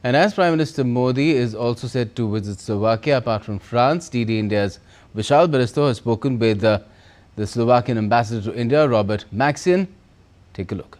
And as Prime Minister Modi is also set to visit Slovakia, apart from France, DD India's Vishal Baristo has spoken with the Slovakian Ambassador to India, Robert Maxian. Take a look.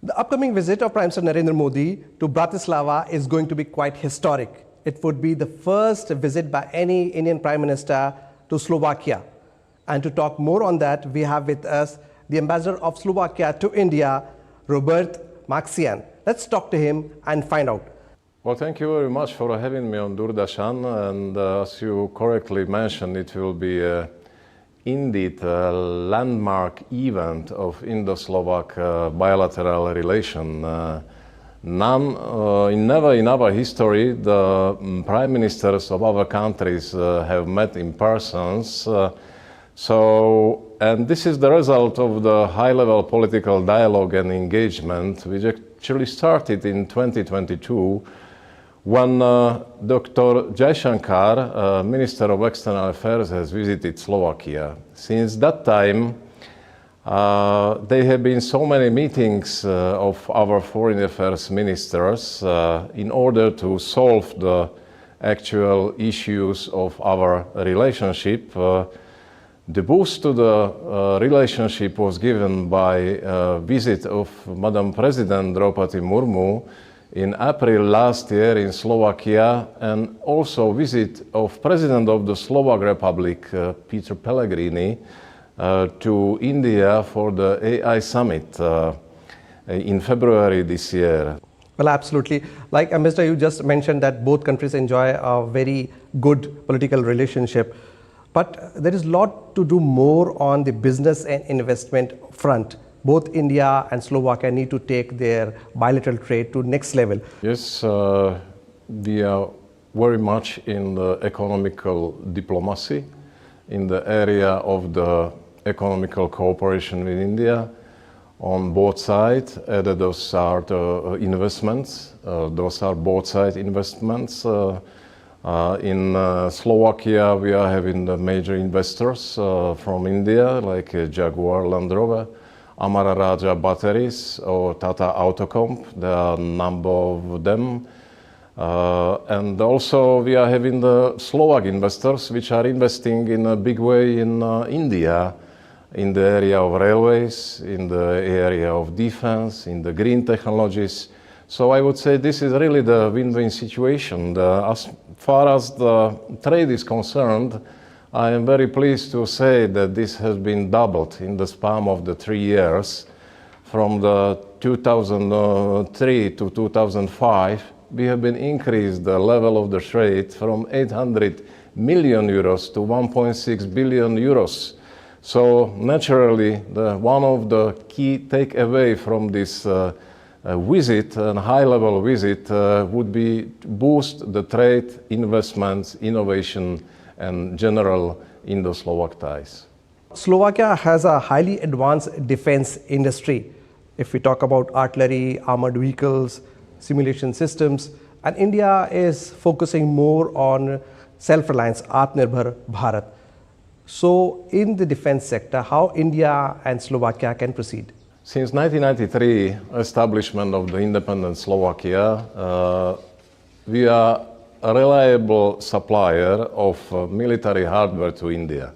The upcoming visit of Prime Minister Narendra Modi to Bratislava is going to be quite historic. It would be the first visit by any Indian Prime Minister to Slovakia. And to talk more on that, we have with us the Ambassador of Slovakia to India, Robert Maxian. Let's talk to him and find out. Well, thank you very much for having me on Doordarshan. And as you correctly mentioned, it will be indeed a landmark event of Indo-Slovak bilateral relation. Never in our history the prime ministers of our countries have met in persons. And this is the result of the high-level political dialogue and engagement, which actually started in 2022 when Dr. Jaishankar, Minister of External Affairs, has visited Slovakia. Since that time, there have been so many meetings of our foreign affairs ministers in order to solve the actual issues of our relationship. The boost to the relationship was given by a visit of Madam President Draupadi Murmu in April last year in Slovakia, and also visit of President of the Slovak Republic, Peter Pellegrini, to India for the AI Summit in February this year. Well, absolutely. Like Ambassador, you just mentioned that both countries enjoy a very good political relationship. But there is a lot to do more on the business and investment front. Both India and Slovakia need to take their bilateral trade to next level. Yes, we are very much in the economical diplomacy, in the area of the economical cooperation with India on both sides. Those are the investments, those are both side investments. In Slovakia, we are having the major investors from India, like Jaguar Land Rover, Amara Raja Batteries or Tata Autocomp. There are a number of them. And also we are having the Slovak investors which are investing in a big way in India, in the area of railways, in the area of defense, in the green technologies. So I would say this is really the win-win situation. As far as the trade is concerned, I am very pleased to say that this has been doubled in the span of the 3 years. From the 2003 to 2005, we have been increased the level of the trade from 800 million euros to 1.6 billion euros. So naturally, one of the key takeaway from this visit, and high-level visit, would be to boost the trade, investments, innovation, and general Indo-Slovak ties. Slovakia has a highly advanced defense industry. If we talk about artillery, armored vehicles, simulation systems, and India is focusing more on self-reliance, Atmanirbhar Bharat. So in the defense sector, how India and Slovakia can proceed? Since 1993, establishment of the independent Slovakia, we are a reliable supplier of military hardware to India.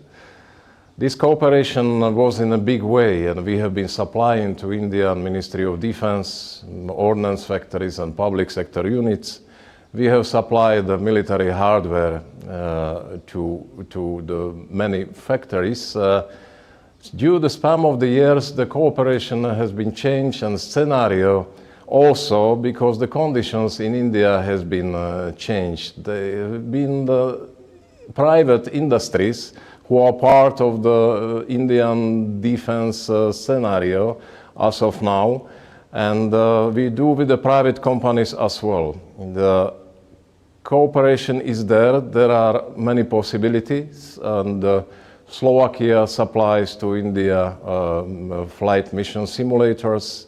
This cooperation was in a big way, and we have been supplying to Indian Ministry of Defense, ordnance factories and public sector units. We have supplied the military hardware to the many factories. Due to the span of the years, the cooperation has been changed, and scenario also because the conditions in India has been changed. They have been the private industries who are part of the Indian defense scenario as of now, and we do with the private companies as well. The cooperation is there. There are many possibilities, and Slovakia supplies to India flight mission simulators,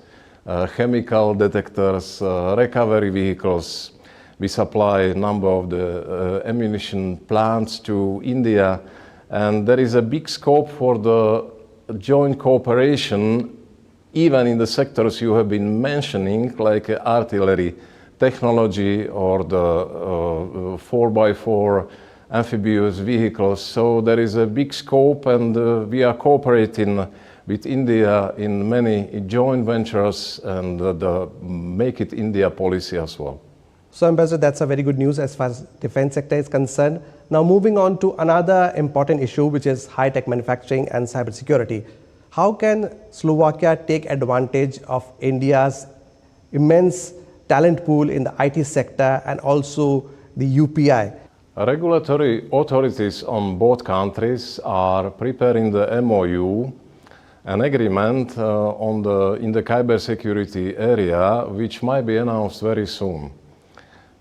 chemical detectors, recovery vehicles. We supply a number of the ammunition plants to India, and there is a big scope for the joint cooperation even in the sectors you have been mentioning, like artillery technology or the 4x4 amphibious vehicles. So there is a big scope, and we are cooperating with India in many joint ventures and the Make it India policy as well. So, Ambassador, that's a very good news as far as defense sector is concerned. Now, moving on to another important issue, which is high-tech manufacturing and cybersecurity. How can Slovakia take advantage of India's immense talent pool in the IT sector and also the UPI? Regulatory authorities on both countries are preparing the MOU, an agreement in the cybersecurity area, which might be announced very soon,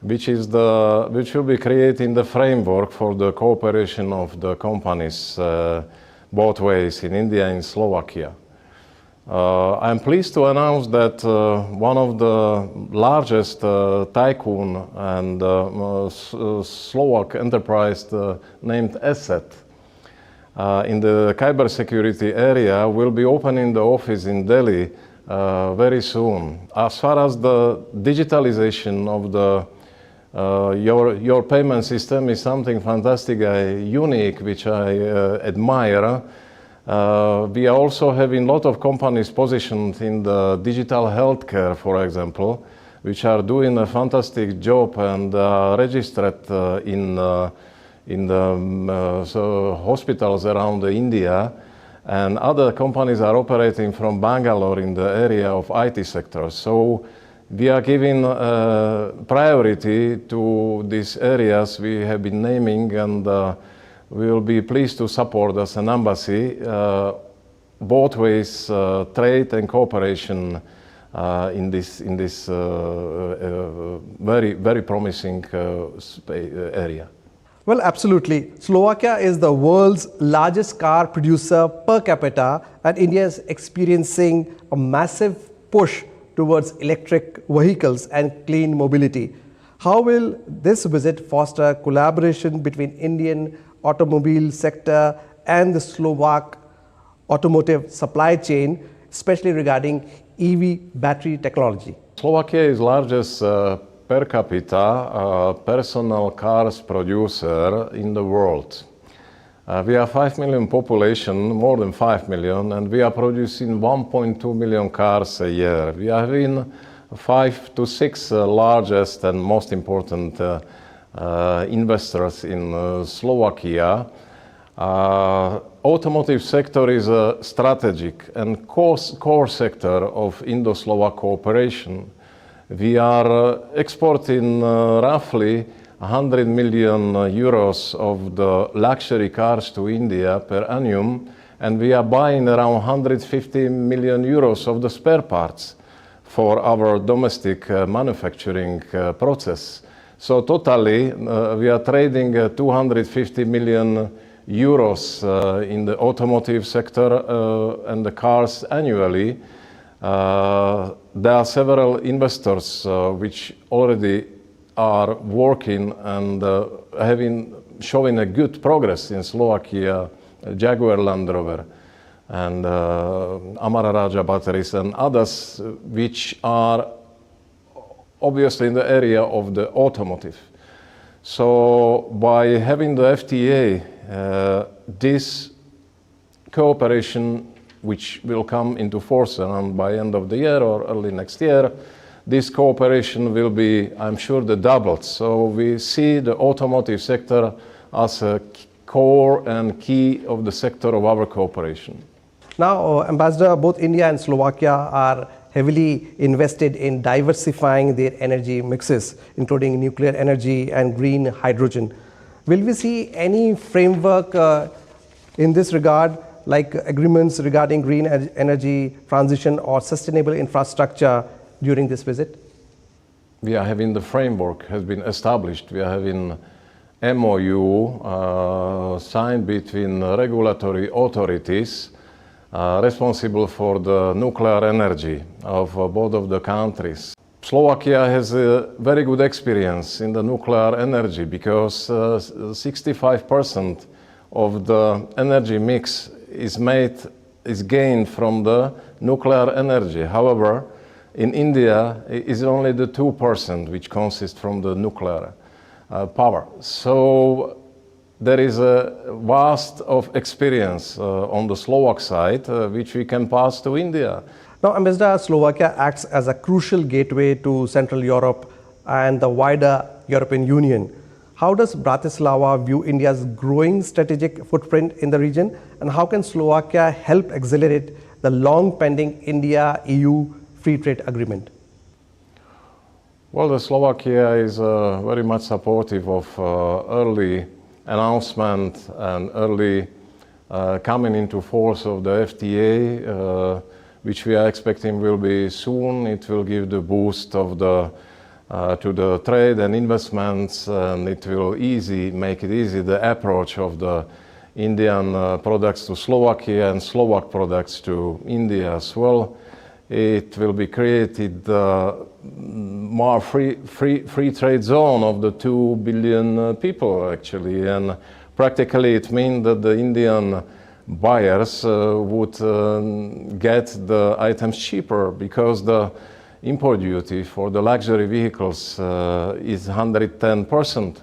which will be creating the framework for the cooperation of the companies both ways, in India and Slovakia. I am pleased to announce that one of the largest tycoon and Slovak enterprise named Asset in the cybersecurity area will be opening the office in Delhi very soon. As far as the digitalization of the your payment system is something fantastic, unique, which I admire. We are also having a lot of companies positioned in the digital healthcare, for example, which are doing a fantastic job and registered in the hospitals around India. And other companies are operating from Bangalore in the area of IT sector. So we are giving priority to these areas we have been naming, and we will be pleased to support as an embassy both ways, trade and cooperation in this very, very promising area. Well, absolutely. Slovakia is the world's largest car producer per capita, and India is experiencing a massive push towards electric vehicles and clean mobility. How will this visit foster collaboration between Indian automobile sector and the Slovak automotive supply chain, especially regarding EV battery technology? Slovakia is largest per capita personal cars producer in the world. We are 5 million population, more than 5 million, and we are producing 1.2 million cars a year. We are having 5 to 6 largest and most important investors in Slovakia. Automotive sector is a strategic and core sector of Indo-Slovak cooperation. We are exporting roughly 100 million euros of the luxury cars to India per annum, and we are buying around 150 million euros of the spare parts for our domestic manufacturing process. So totally, we are trading 250 million euros in the automotive sector and the cars annually. There are several investors which already are working and showing a good progress in Slovakia, Jaguar Land Rover and Amara Raja batteries and others, which are obviously in the area of the automotive. So by having the FTA, this cooperation, which will come into force around by end of the year or early next year, this cooperation will be, I'm sure, doubled. So we see the automotive sector as a core and key of the sector of our cooperation. Now, Ambassador, both India and Slovakia are heavily invested in diversifying their energy mixes, including nuclear energy and green hydrogen. Will we see any framework in this regard, like agreements regarding green energy transition or sustainable infrastructure during this visit? We are having the framework has been established. We are having MOU signed between regulatory authorities responsible for the nuclear energy of both of the countries. Slovakia has a very good experience in the nuclear energy because 65% of the energy mix is gained from the nuclear energy. However, in India, it is only the 2% which consists from the nuclear power. So there is a vast of experience on the Slovak side, which we can pass to India. Now, Ambassador, Slovakia acts as a crucial gateway to Central Europe and the wider European Union. How does Bratislava view India's growing strategic footprint in the region, and how can Slovakia help accelerate the long-pending India-EU free trade agreement? Well, the Slovakia is very much supportive of early announcement and early coming into force of the FTA, which we are expecting will be soon. It will give the boost of to the trade and investments, and it will make it easy the approach of the Indian products to Slovakia and Slovak products to India as well. It will be created more free trade zone of the 2 billion people actually, and practically it means that the Indian buyers would get the items cheaper because the import duty for the luxury vehicles is 110%.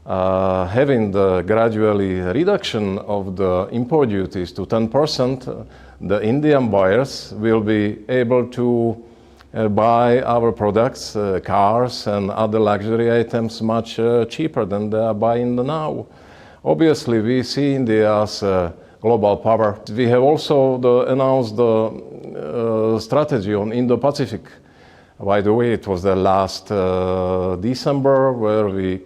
Having the gradually reduction of the import duties to 10%, the Indian buyers will be able to buy our products, cars and other luxury items much cheaper than they are buying now. Obviously, we see India as a global power. We have also announced the strategy on Indo-Pacific. By the way, it was the last December, where we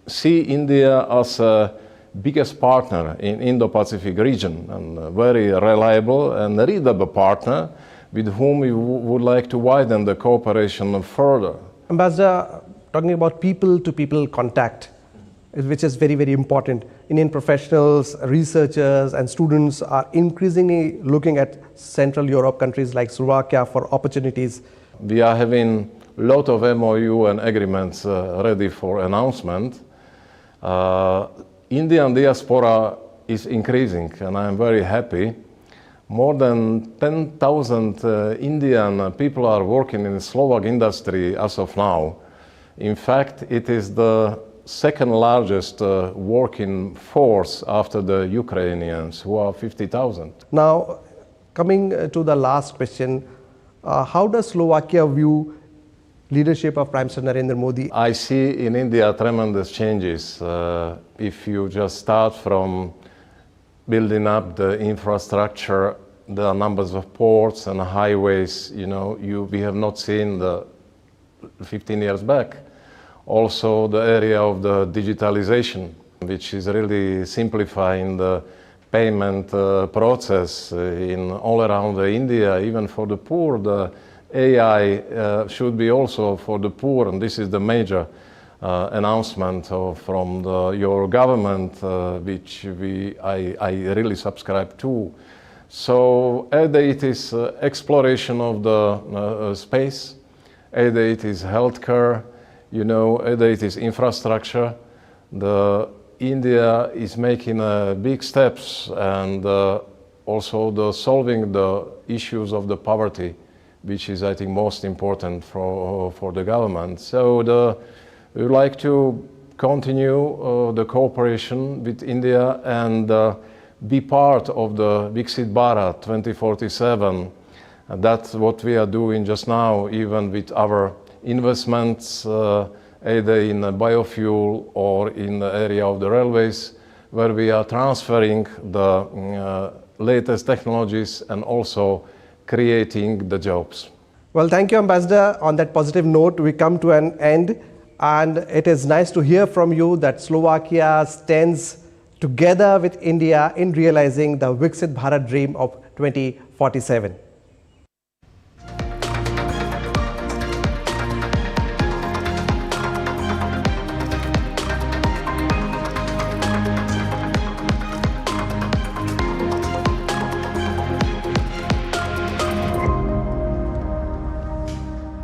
see India as a biggest partner in Indo-Pacific region, and a very reliable and readable partner with whom we would like to widen the cooperation further. Ambassador, talking about people-to-people contact, which is very, very important. Indian professionals, researchers and students are increasingly looking at Central Europe countries like Slovakia for opportunities. We are having a lot of MOU and agreements ready for announcement. Indian diaspora is increasing, and I am very happy. More than 10,000 Indian people are working in the Slovak industry as of now. In fact, it is the second largest working force after the Ukrainians, who are 50,000. Now, coming to the last question, how does Slovakia view leadership of Prime Minister Narendra Modi? I see in India tremendous changes. If you just start from building up the infrastructure, the numbers of ports and highways, we have not seen the 15 years back. Also the area of the digitalization, which is really simplifying the payment process in all around India, even for the poor. The AI should be also for the poor, and this is the major announcement from your government, which I really subscribe to. So either it is exploration of the space, either it is healthcare, either it is infrastructure. India is making big steps, and also solving the issues of the poverty, which is, I think, most important for the government. So we would like to continue the cooperation with India and be part of the Viksit Bharat 2047. And that's what we are doing just now, even with our investments, either in biofuel or in the area of the railways, where we are transferring the latest technologies and also creating the jobs. Well, thank you, Ambassador. On that positive note, we come to an end, and it is nice to hear from you that Slovakia stands together with India in realizing the Viksit Bharat dream of 2047.